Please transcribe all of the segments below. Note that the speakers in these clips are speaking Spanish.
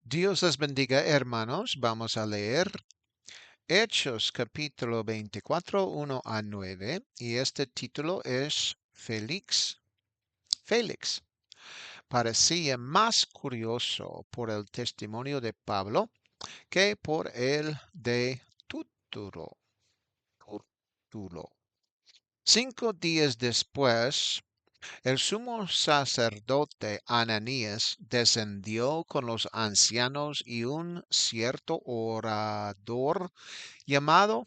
Dios les bendiga, hermanos. Vamos a leer Hechos capítulo 24, 1 a 9. Y este título es Félix. Parecía más curioso por el testimonio de Pablo que por el de Tútulo. 5 días después, el sumo sacerdote Ananías descendió con los ancianos y un cierto orador llamado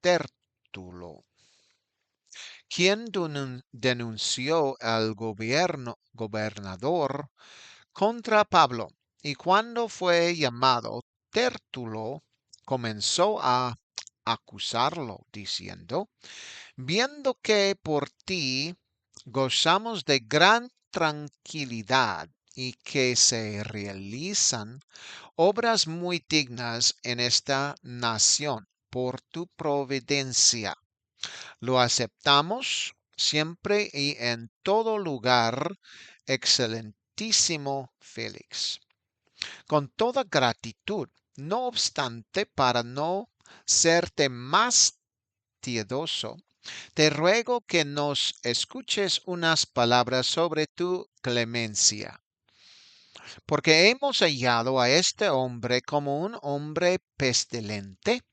Tértulo, quien denunció al gobernador contra Pablo. Y cuando fue llamado, Tértulo comenzó a acusarlo, diciendo: viendo que por ti gozamos de gran tranquilidad y que se realizan obras muy dignas en esta nación por tu providencia. Lo aceptamos siempre y en todo lugar, excelentísimo Félix, con toda gratitud. No obstante, para no serte más tiedoso, te ruego que nos escuches unas palabras sobre tu clemencia, porque hemos hallado a este hombre como un hombre pestilente,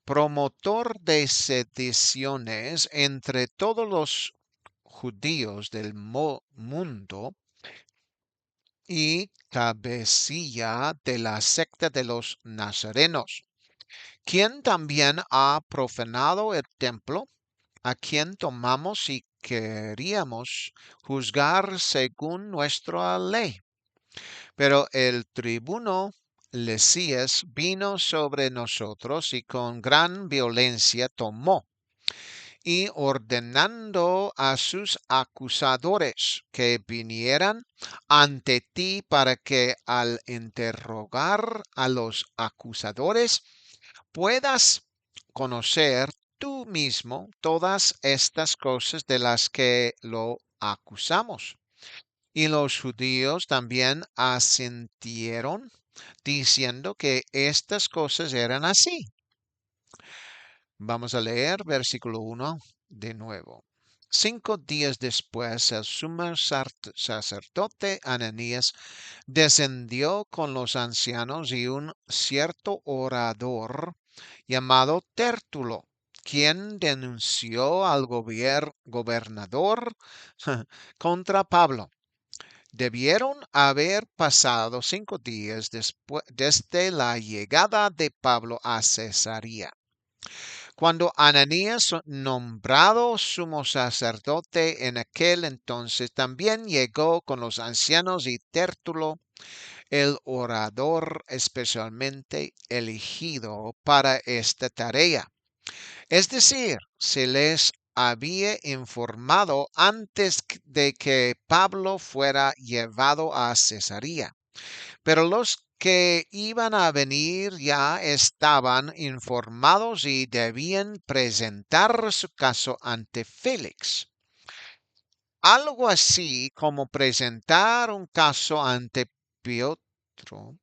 promotor de sediciones entre todos los judíos del mundo y cabecilla de la secta de los nazarenos, quien también ha profanado el templo, a quien tomamos y queríamos juzgar según nuestra ley. Pero el tribuno Lesías vino sobre nosotros y con gran violencia tomó, y ordenando a sus acusadores que vinieran ante ti para que al interrogar a los acusadores puedas conocer tú mismo todas estas cosas de las que lo acusamos. Y los judíos también asintieron, diciendo que estas cosas eran así. Vamos a leer versículo 1 de nuevo. 5 días después, el sumo sacerdote Ananías descendió con los ancianos y un cierto orador llamado Tértulo, quien denunció al gobernador contra Pablo. Debieron haber pasado 5 días desde la llegada de Pablo a Cesarea, cuando Ananías, nombrado sumo sacerdote en aquel entonces, también llegó con los ancianos y Tértulo, el orador especialmente elegido para esta tarea. Es decir, se les había informado antes de que Pablo fuera llevado a Cesarea. Pero los que iban a venir ya estaban informados y debían presentar su caso ante Félix. Algo así como presentar un caso ante Piotro,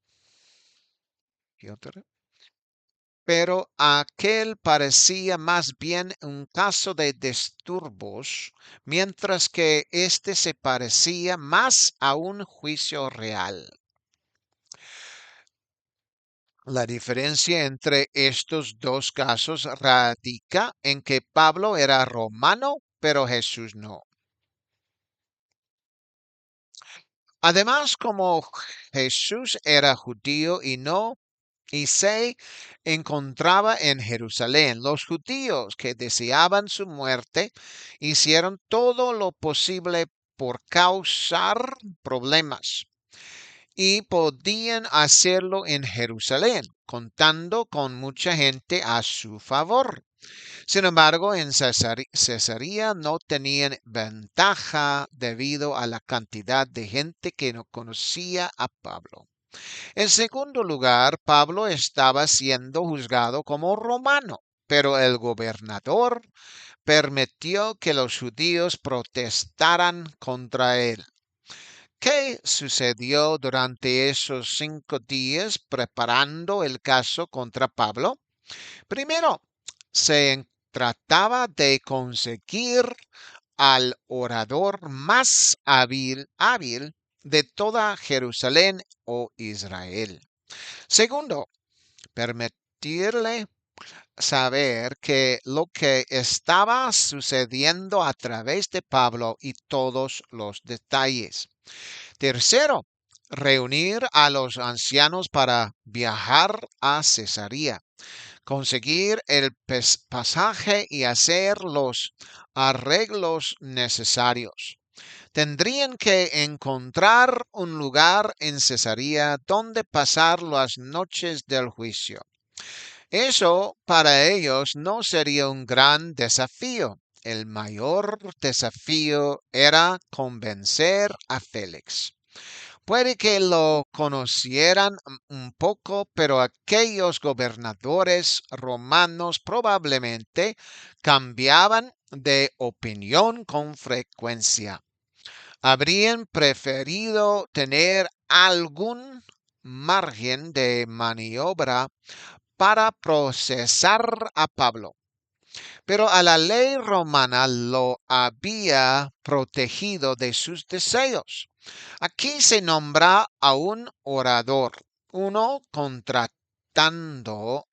pero aquel parecía más bien un caso de disturbios, mientras que éste se parecía más a un juicio real. La diferencia entre estos dos casos radica en que Pablo era romano, pero Jesús no. Además, como Jesús era judío y se encontraba en Jerusalén, los judíos que deseaban su muerte hicieron todo lo posible por causar problemas, y podían hacerlo en Jerusalén, contando con mucha gente a su favor. Sin embargo, en Cesarea no tenían ventaja debido a la cantidad de gente que no conocía a Pablo. En segundo lugar, Pablo estaba siendo juzgado como romano, pero el gobernador permitió que los judíos protestaran contra él. ¿Qué sucedió durante esos 5 días preparando el caso contra Pablo? Primero, se trataba de conseguir al orador más hábil de toda Jerusalén o Israel. Segundo, permitirle saber que lo que estaba sucediendo a través de Pablo y todos los detalles. Tercero, reunir a los ancianos para viajar a Cesarea, conseguir el pasaje y hacer los arreglos necesarios. Tendrían que encontrar un lugar en Cesarea donde pasar las noches del juicio. Eso para ellos no sería un gran desafío. El mayor desafío era convencer a Félix. Puede que lo conocieran un poco, pero aquellos gobernadores romanos probablemente cambiaban de opinión con frecuencia. Habrían preferido tener algún margen de maniobra para procesar a Pablo. Pero a la ley romana lo había protegido de sus deseos. Aquí se nombra a un orador, uno contratado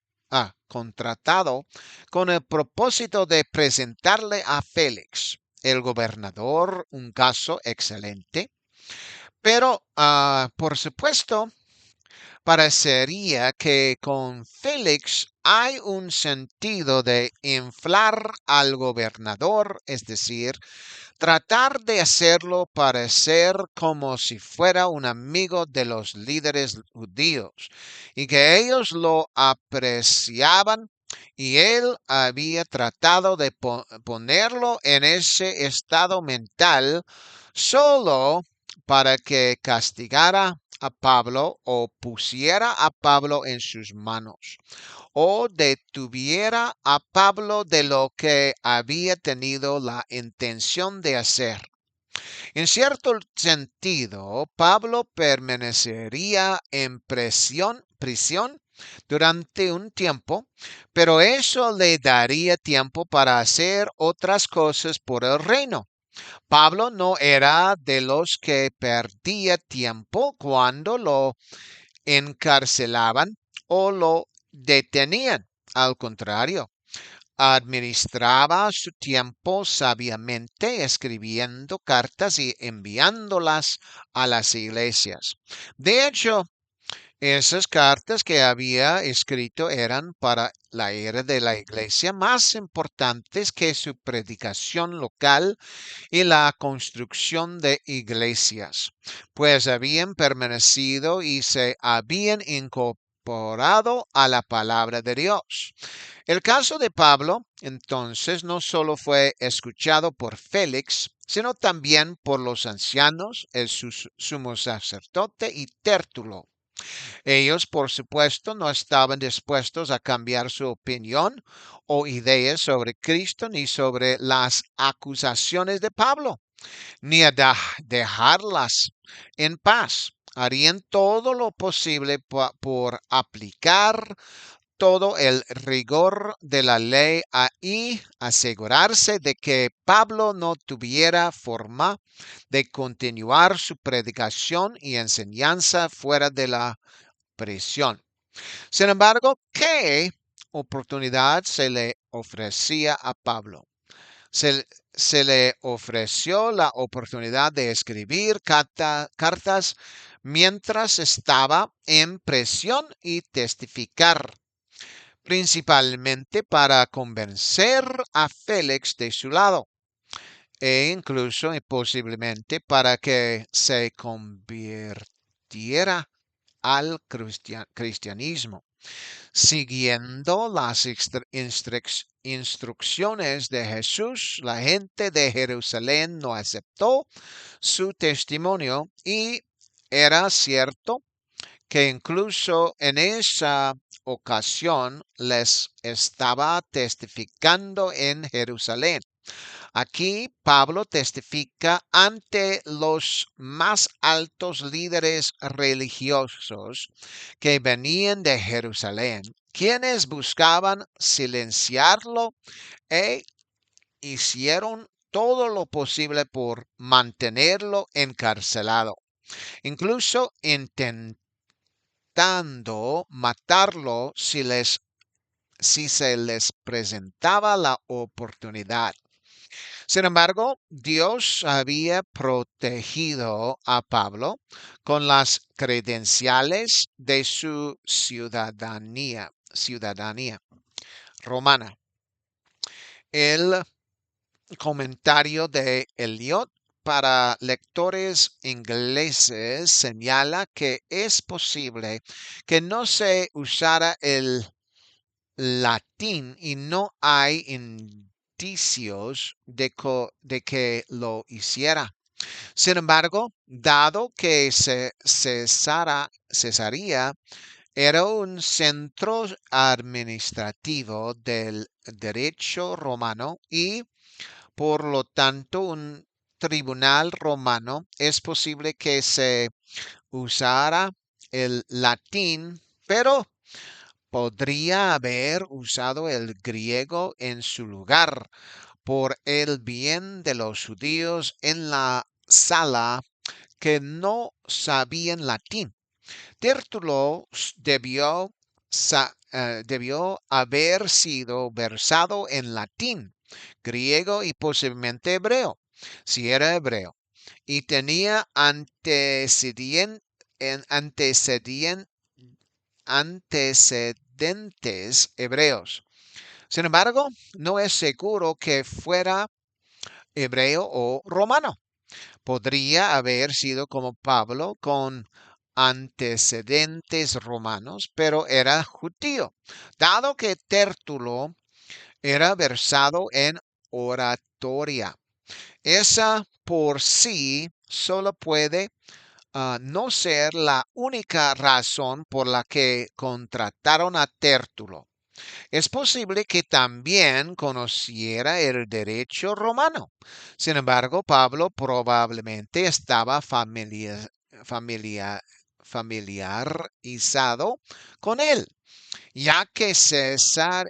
con el propósito de presentarle a Félix, el gobernador, un caso excelente. Pero, por supuesto, parecería que con Félix hay un sentido de inflar al gobernador, es decir, tratar de hacerlo parecer como si fuera un amigo de los líderes judíos y que ellos lo apreciaban y él había tratado de ponerlo en ese estado mental solo para que castigara a Pablo o pusiera a Pablo en sus manos o detuviera a Pablo de lo que había tenido la intención de hacer. En cierto sentido, Pablo permanecería en prisión durante un tiempo, pero eso le daría tiempo para hacer otras cosas por el reino. Pablo no era de los que perdía tiempo cuando lo encarcelaban o lo detenían. Al contrario, administraba su tiempo sabiamente escribiendo cartas y enviándolas a las iglesias. De hecho, esas cartas que había escrito eran para la era de la iglesia más importantes que su predicación local y la construcción de iglesias, pues habían permanecido y se habían incorporado a la palabra de Dios. El caso de Pablo, entonces, no solo fue escuchado por Félix, sino también por los ancianos, el sumo sacerdote y Tértulo. Ellos, por supuesto, no estaban dispuestos a cambiar su opinión o ideas sobre Cristo ni sobre las acusaciones de Pablo, ni a dejarlas en paz. Harían todo lo posible por aplicar todo el rigor de la ley y asegurarse de que Pablo no tuviera forma de continuar su predicación y enseñanza fuera de la prisión. Sin embargo, ¿qué oportunidad se le ofrecía a Pablo? Se le ofreció la oportunidad de escribir cartas mientras estaba en prisión y testificar, principalmente para convencer a Félix de su lado e incluso y posiblemente para que se convirtiera al cristianismo. Siguiendo las instrucciones de Jesús, la gente de Jerusalén no aceptó su testimonio y era cierto que incluso en esa ocasión les estaba testificando en Jerusalén. Aquí Pablo testifica ante los más altos líderes religiosos que venían de Jerusalén, quienes buscaban silenciarlo e hicieron todo lo posible por mantenerlo encarcelado, incluso intentando matarlo si se les presentaba la oportunidad. Sin embargo, Dios había protegido a Pablo con las credenciales de su ciudadanía romana. El comentario de Eliot para lectores ingleses señala que es posible que no se usara el latín y no hay indicios de que lo hiciera. Sin embargo, dado que Cesarea era un centro administrativo del derecho romano y por lo tanto un tribunal romano, es posible que se usara el latín, pero podría haber usado el griego en su lugar por el bien de los judíos en la sala que no sabían latín. Tértulo debió haber sido versado en latín, griego y posiblemente hebreo, si era hebreo, y tenía antecedentes hebreos. Sin embargo, no es seguro que fuera hebreo o romano. Podría haber sido como Pablo con antecedentes romanos, pero era judío, dado que Tértulo era versado en oratoria. Esa por sí solo puede no ser la única razón por la que contrataron a Tértulo. Es posible que también conociera el derecho romano. Sin embargo, Pablo probablemente estaba familiarizado con él, ya que Cesarea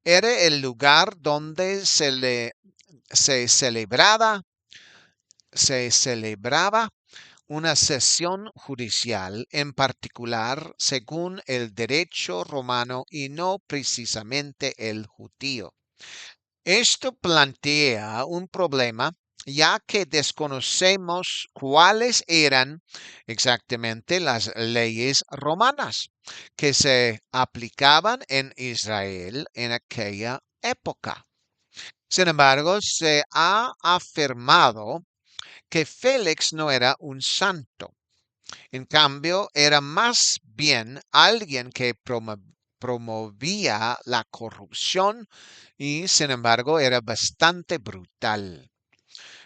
era el lugar donde se celebraba, se celebraba una sesión judicial en particular según el derecho romano y no precisamente el judío. Esto plantea un problema ya que desconocemos cuáles eran exactamente las leyes romanas que se aplicaban en Israel en aquella época. Sin embargo, se ha afirmado que Félix no era un santo. En cambio, era más bien alguien que promovía la corrupción y, sin embargo, era bastante brutal.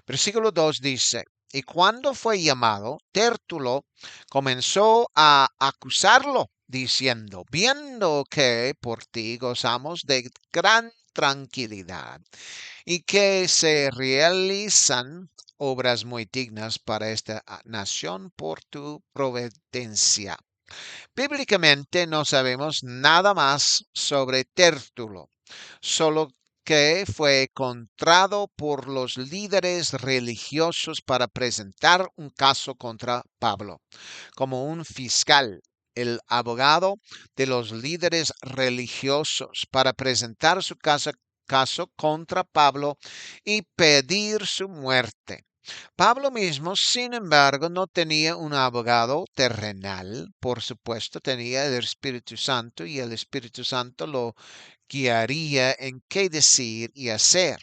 Versículo 2 dice, y cuando fue llamado, Tértulo comenzó a acusarlo, diciendo, viendo que por ti gozamos de gran tranquilidad y que se realizan obras muy dignas para esta nación por tu providencia. Bíblicamente no sabemos nada más sobre Tértulo, solo que fue encontrado por los líderes religiosos para presentar un caso contra Pablo, como un fiscal, el abogado de los líderes religiosos, para presentar su caso contra Pablo y pedir su muerte. Pablo mismo, sin embargo, no tenía un abogado terrenal, por supuesto, tenía el Espíritu Santo y el Espíritu Santo lo guiaría en qué decir y hacer.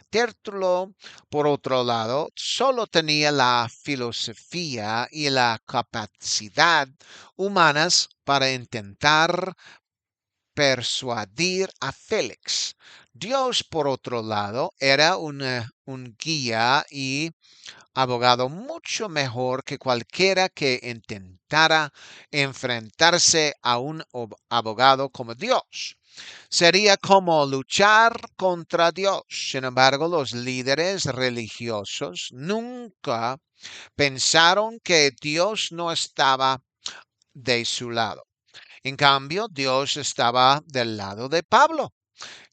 Tértulo, por otro lado, solo tenía la filosofía y la capacidad humanas para intentar persuadir a Félix. Dios, por otro lado, era un guía y abogado mucho mejor que cualquiera que intentara enfrentarse a un abogado como Dios. Sería como luchar contra Dios. Sin embargo, los líderes religiosos nunca pensaron que Dios no estaba de su lado. En cambio, Dios estaba del lado de Pablo.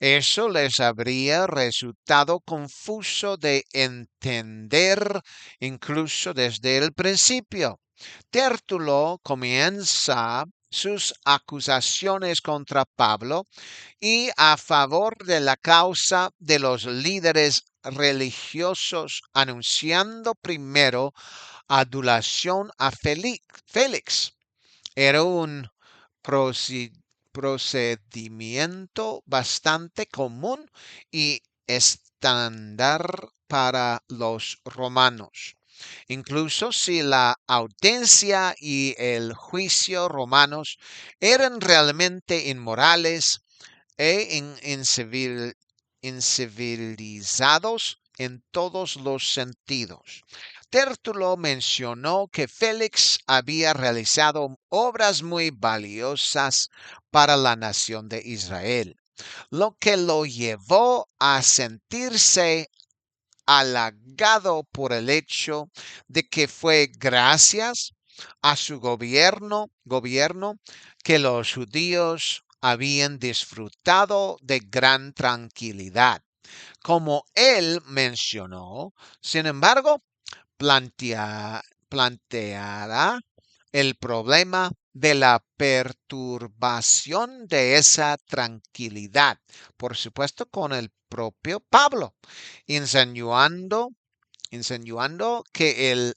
Eso les habría resultado confuso de entender incluso desde el principio. Tértulo comienza sus acusaciones contra Pablo y a favor de la causa de los líderes religiosos, anunciando primero adulación a Félix. Era un procedimiento bastante común y estándar para los romanos. Incluso si la audiencia y el juicio romanos eran realmente inmorales e incivilizados en todos los sentidos. Tértulo mencionó que Félix había realizado obras muy valiosas para la nación de Israel, lo que lo llevó a sentirse halagado por el hecho de que fue gracias a su gobierno que los judíos habían disfrutado de gran tranquilidad. Como él mencionó, sin embargo, planteará el problema de la perturbación de esa tranquilidad, por supuesto con el propio Pablo, insinuando, que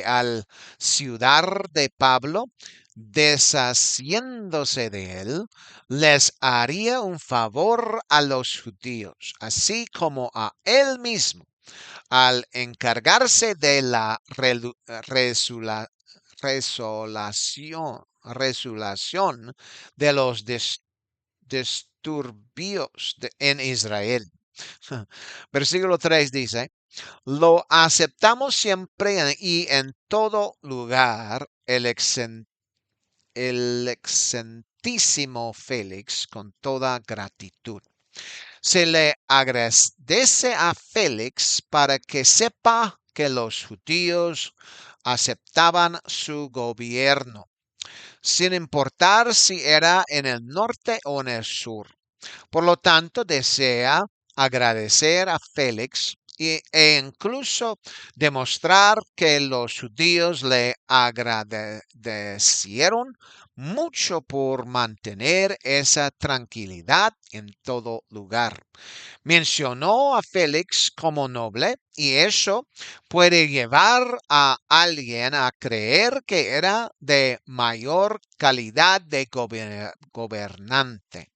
al ciudad de Pablo, deshaciéndose de él, les haría un favor a los judíos, así como a él mismo al encargarse de la resolución de los disturbios en Israel. Versículo 3 dice, lo aceptamos siempre y en todo lugar el excelentísimo Félix con toda gratitud. Se le agradece a Félix para que sepa que los judíos aceptaban su gobierno, sin importar si era en el norte o en el sur. Por lo tanto, desea agradecer a Félix e incluso demostrar que los judíos le agradecieron mucho por mantener esa tranquilidad en todo lugar. Mencionó a Félix como noble y eso puede llevar a alguien a creer que era de mayor calidad de gobernante,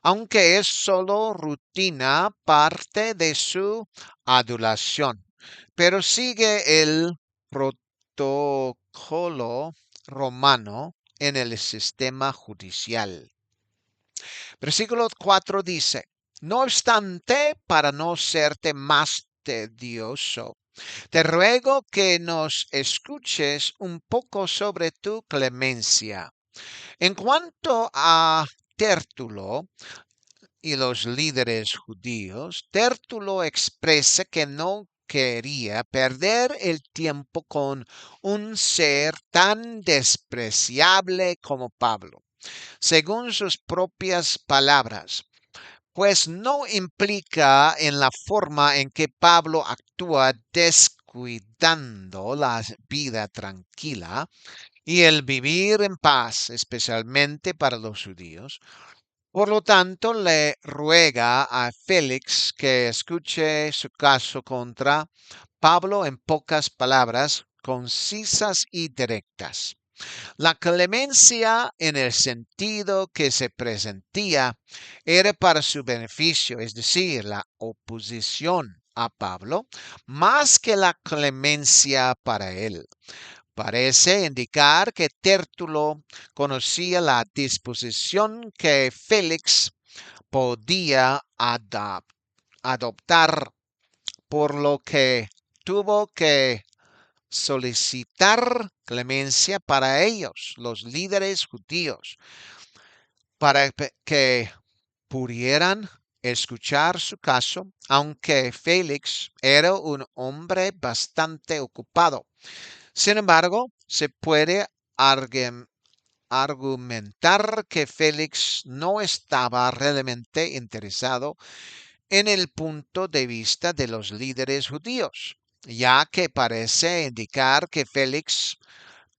aunque es solo rutina parte de su adulación, pero sigue el protocolo romano en el sistema judicial. Versículo 4 dice, no obstante, para no serte más tedioso, te ruego que nos escuches un poco sobre tu clemencia. En cuanto a Tértulo y los líderes judíos, Tértulo expresa que no quería perder el tiempo con un ser tan despreciable como Pablo. Según sus propias palabras, pues no implica en la forma en que Pablo actúa descuidando la vida tranquila y el vivir en paz, especialmente para los judíos. Por lo tanto, le ruega a Félix que escuche su caso contra Pablo en pocas palabras, concisas y directas. La clemencia en el sentido que se presentía era para su beneficio, es decir, la oposición a Pablo, más que la clemencia para él. Parece indicar que Tértulo conocía la disposición que Félix podía adoptar, por lo que tuvo que solicitar clemencia para ellos, los líderes judíos, para que pudieran escuchar su caso, aunque Félix era un hombre bastante ocupado. Sin embargo, se puede argumentar que Félix no estaba realmente interesado en el punto de vista de los líderes judíos, ya que parece indicar que Félix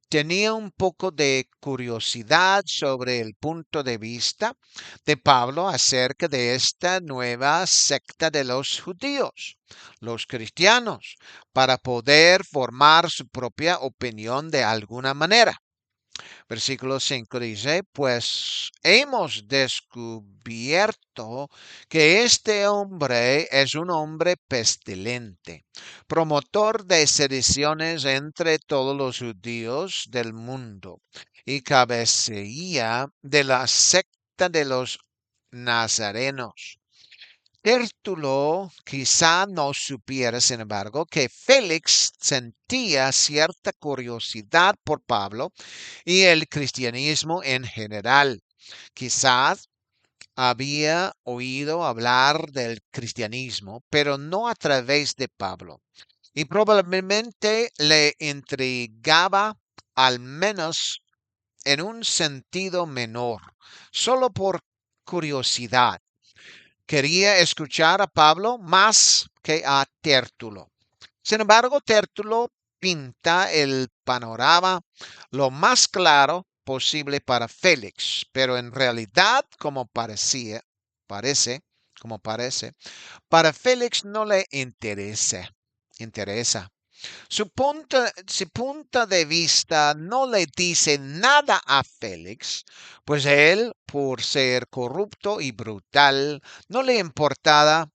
tenía un poco de curiosidad sobre el punto de vista de Pablo acerca de esta nueva secta de los judíos, los cristianos, para poder formar su propia opinión de alguna manera. Versículo 5 dice, pues hemos descubierto que este hombre es un hombre pestilente, promotor de sediciones entre todos los judíos del mundo y cabecilla de la secta de los nazarenos. Tértulo quizá no supiera, sin embargo, que Félix sentía cierta curiosidad por Pablo y el cristianismo en general. Quizás había oído hablar del cristianismo, pero no a través de Pablo. Y probablemente le intrigaba, al menos en un sentido menor, solo por curiosidad. Quería escuchar a Pablo más que a Tértulo. Sin embargo, Tértulo pinta el panorama lo más claro posible para Félix, pero en realidad, parece, como parece, para Félix no le interesa. Su punto de vista no le dice nada a Félix, pues él, por ser corrupto y brutal, no le importa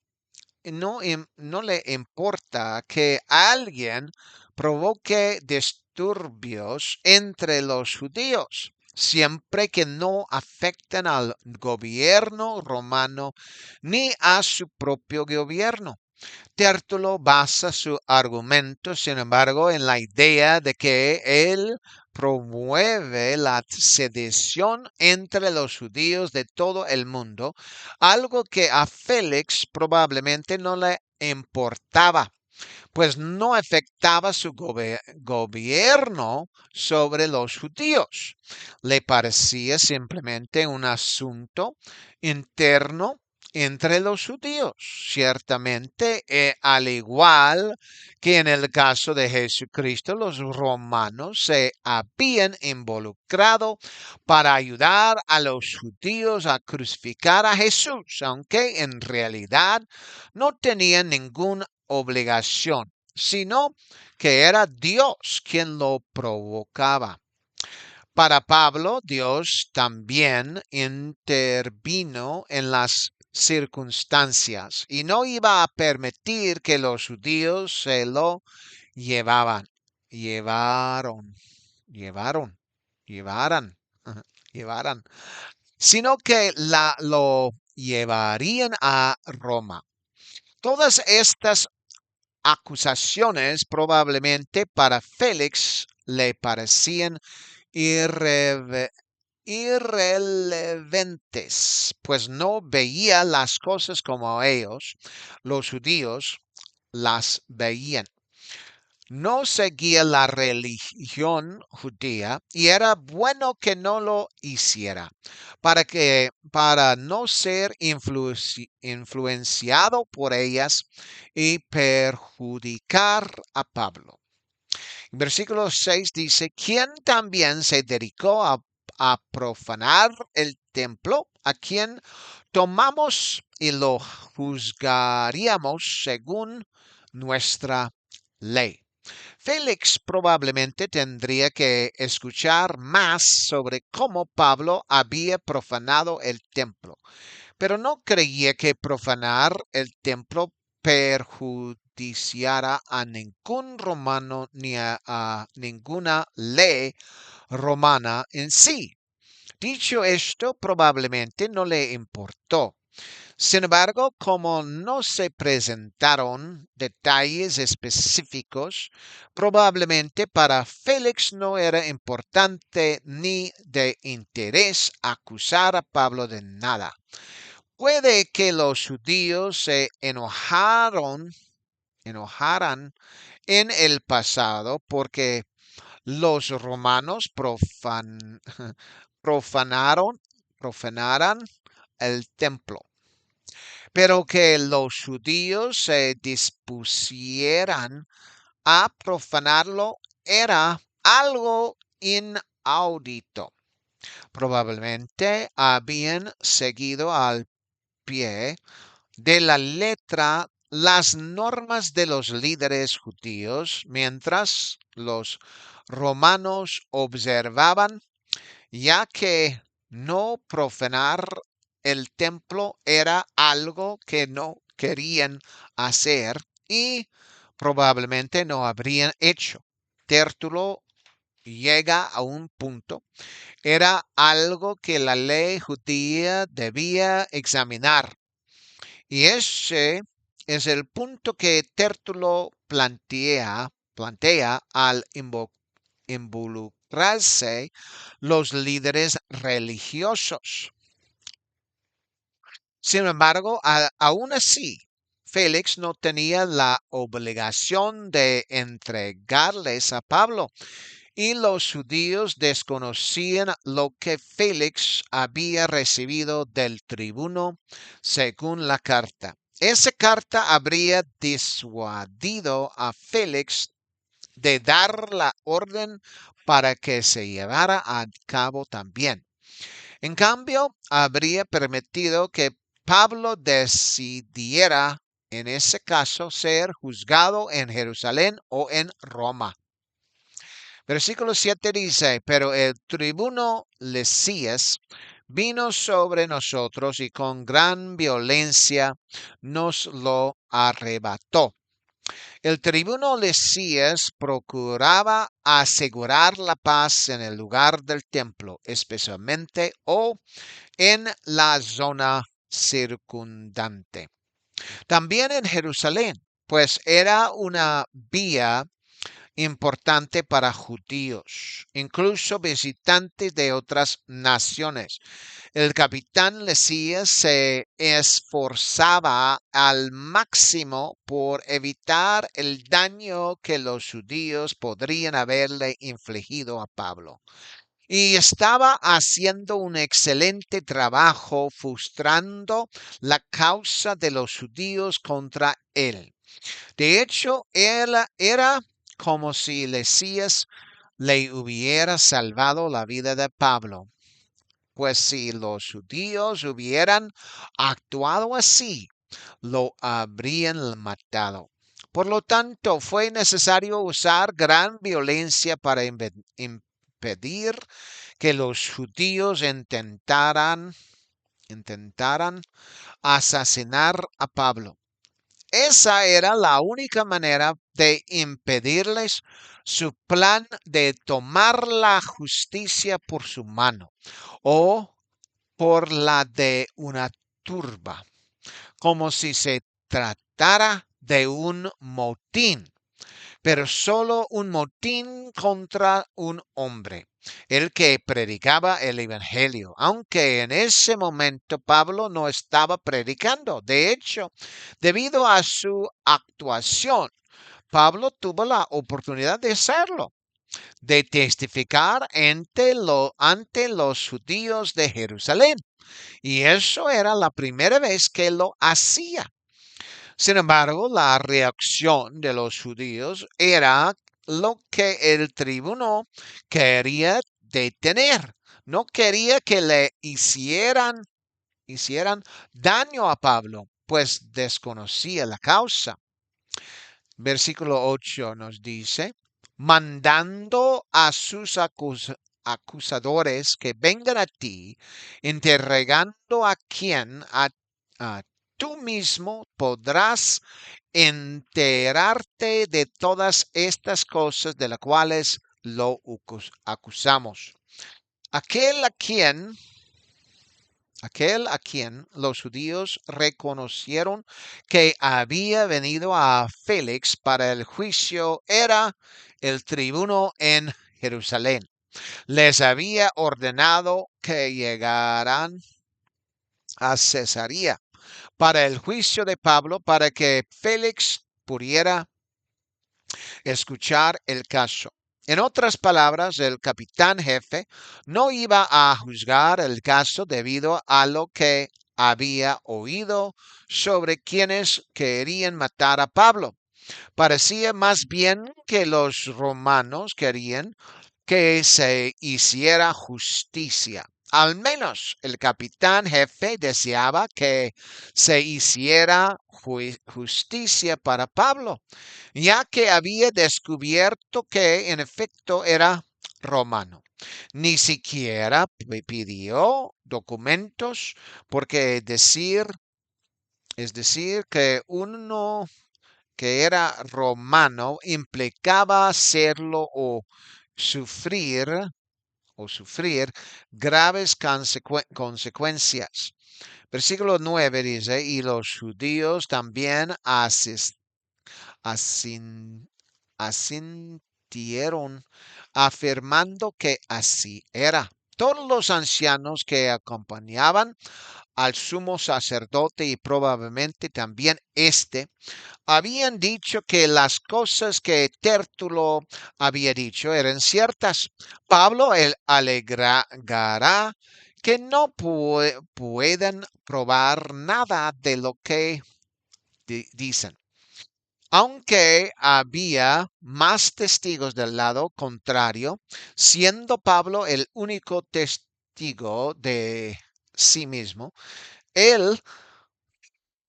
que alguien provoque disturbios entre los judíos, siempre que no afecten al gobierno romano ni a su propio gobierno. Tértulo basa su argumento, sin embargo, en la idea de que él promueve la sedición entre los judíos de todo el mundo, algo que a Félix probablemente no le importaba, pues no afectaba su gobierno sobre los judíos. Le parecía simplemente un asunto interno entre los judíos. Ciertamente, al igual que en el caso de Jesucristo, los romanos se habían involucrado para ayudar a los judíos a crucificar a Jesús, aunque en realidad no tenían ninguna obligación, sino que era Dios quien lo provocaba. Para Pablo, Dios también intervino en las circunstancias y no iba a permitir que los judíos se lo llevaban, llevaron, llevaron, llevaran, llevaran, sino que lo llevarían a Roma. Todas estas acusaciones probablemente para Félix le parecían irrelevantes, pues no veía las cosas como ellos, los judíos, las veían. No seguía la religión judía y era bueno que no lo hiciera para no ser influenciado por ellas y perjudicar a Pablo. Versículo 6 dice, ¿quién también se dedicó a profanar el templo, a quien tomamos y lo juzgaríamos según nuestra ley? Félix probablemente tendría que escuchar más sobre cómo Pablo había profanado el templo, pero no creía que profanar el templo perjudiciara a ningún romano ni a ninguna ley romana en sí. Dicho esto, probablemente no le importó. Sin embargo, como no se presentaron detalles específicos, probablemente para Félix no era importante ni de interés acusar a Pablo de nada. Puede que los judíos se enojaran en el pasado porque los romanos profanaron, profanaran el templo, pero que los judíos se dispusieran a profanarlo era algo inaudito. Probablemente habían seguido al pie de la letra las normas de los líderes judíos mientras los romanos observaban, ya que no profanar el templo era algo que no querían hacer y probablemente no habrían hecho. Tértulo llega a un punto. Era algo que la ley judía debía examinar. Y ese es el punto que Tértulo plantea al involucrarse los líderes religiosos. Sin embargo, aún así, Félix no tenía la obligación de entregarles a Pablo y los judíos desconocían lo que Félix había recibido del tribuno según la carta. Esa carta habría disuadido a Félix de dar la orden para que se llevara a cabo también. En cambio, habría permitido que Pablo decidiera, en ese caso, ser juzgado en Jerusalén o en Roma. Versículo 7 dice, pero el tribuno Lisías vino sobre nosotros y con gran violencia nos lo arrebató. El tribuno Lisías procuraba asegurar la paz en el lugar del templo, especialmente o en la zona circundante. También en Jerusalén, pues era una vía importante para judíos, incluso visitantes de otras naciones. El capitán Lisías se esforzaba al máximo por evitar el daño que los judíos podrían haberle infligido a Pablo. Y estaba haciendo un excelente trabajo frustrando la causa de los judíos contra él. De hecho, él era como si Lisías le hubiera salvado la vida de Pablo. Pues si los judíos hubieran actuado así, lo habrían matado. Por lo tanto, fue necesario usar gran violencia para impedir que los judíos intentaran asesinar a Pablo. Esa era la única manera de impedirles su plan de tomar la justicia por su mano o por la de una turba, como si se tratara de un motín, pero solo un motín contra un hombre, el que predicaba el Evangelio, aunque en ese momento Pablo no estaba predicando. De hecho, debido a su actuación, Pablo tuvo la oportunidad de hacerlo, de testificar ante los judíos de Jerusalén. Y eso era la primera vez que lo hacía. Sin embargo, la reacción de los judíos era lo que el tribuno quería detener. No quería que le hicieran daño a Pablo, pues desconocía la causa. Versículo 8 nos dice, mandando a sus acusadores que vengan a ti, interrogando a quien a tú mismo podrás enterarte de todas estas cosas de las cuales lo acusamos. Aquel a quien, aquel a quien los judíos reconocieron que había venido a Félix para el juicio era el tribuno en Jerusalén. Les había ordenado que llegaran a Cesarea para el juicio de Pablo para que Félix pudiera escuchar el caso. En otras palabras, el capitán jefe no iba a juzgar el caso debido a lo que había oído sobre quienes querían matar a Pablo. Parecía más bien que los romanos querían que se hiciera justicia. Al menos el capitán jefe deseaba que se hiciera justicia para Pablo, ya que había descubierto que en efecto era romano. Ni siquiera pidió documentos porque es decir, que uno que era romano implicaba serlo sufrir sufrir graves consecuencias. Versículo 9 dice, y los judíos también asin- asintieron, afirmando que así era. Todos los ancianos que acompañaban al sumo sacerdote y probablemente también éste habían dicho que las cosas que Tértulo había dicho eran ciertas. Pablo alegará que no pueden probar nada de lo que dicen. Aunque había más testigos del lado contrario, siendo Pablo el único testigo de sí mismo, él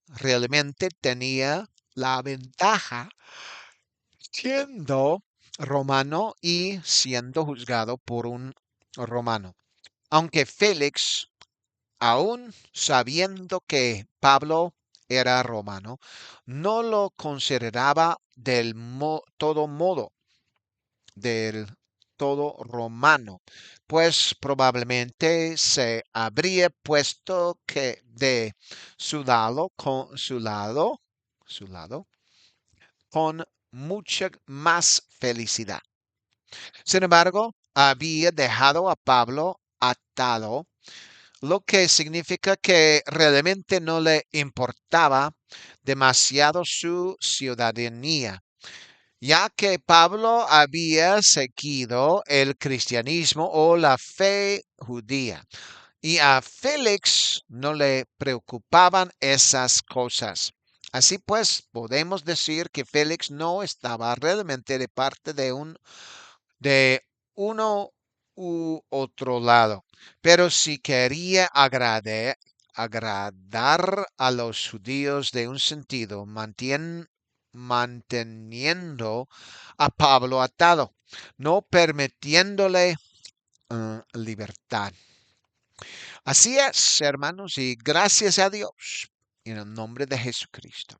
realmente tenía la ventaja siendo romano y siendo juzgado por un romano. Aunque Félix, aún sabiendo que Pablo era romano, no lo consideraba todo modo, del todo romano, pues probablemente se habría puesto que de su lado, con mucha más felicidad. Sin embargo, había dejado a Pablo atado, lo que significa que realmente no le importaba demasiado su ciudadanía, ya que Pablo había seguido el cristianismo o la fe judía. Y a Félix no le preocupaban esas cosas. Así pues, podemos decir que Félix no estaba realmente de parte de uno u otro lado. Pero si quería agradar a los judíos de un sentido, manteniendo a Pablo atado, no permitiéndole libertad. Así es, hermanos, y gracias a Dios, en el nombre de Jesucristo.